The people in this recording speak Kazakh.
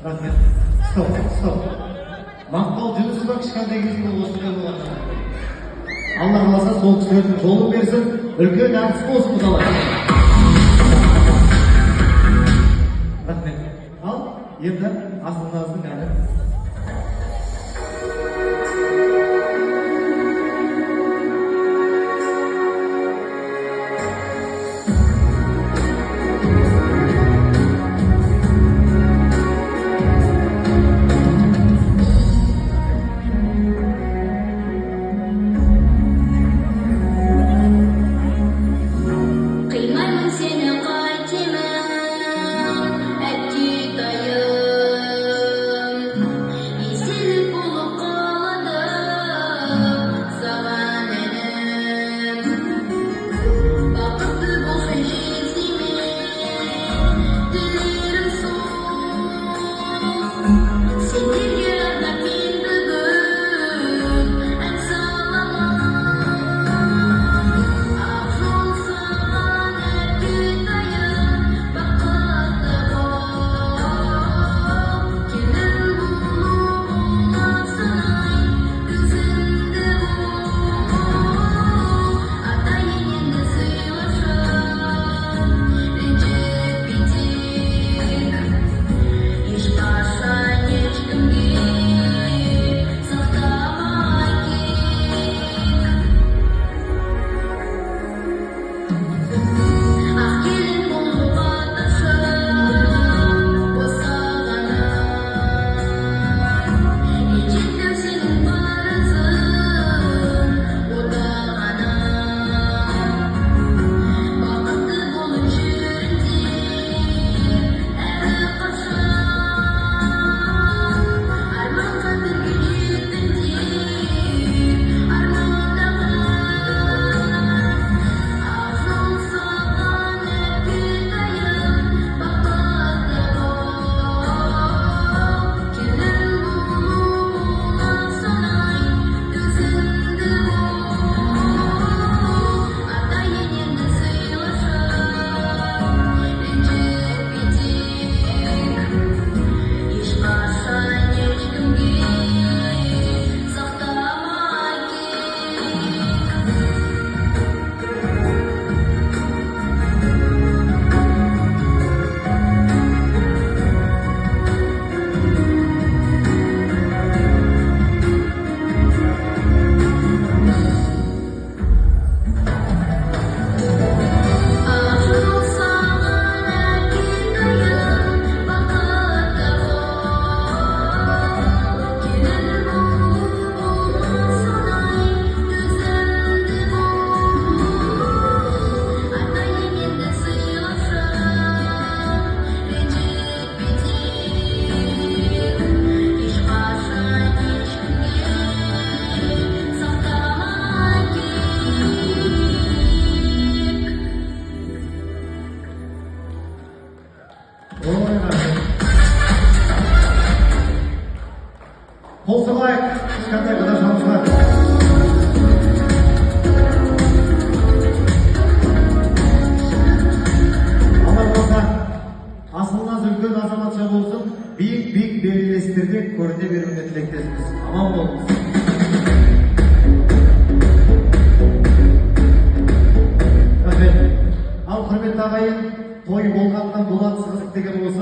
Рахмет. Стоп. Мақтау жүрсіз бе кішкентай кезінде осындай болған. Алла қаласа сол кісілердің жолын берсін, үлкен әртіс болсын мысалы. Рахмет. Ал, енді асылыңыздың әні. Қолсалайық, кішкентай қадашамызға. Алла болса, асылыңыз үлкен азаматша болсын, биік белестерде көріне беруіне тілектесіміз. Аман болыңыз. Ал құрметті ағайын, той болғаннан болатсыз қызық деген болса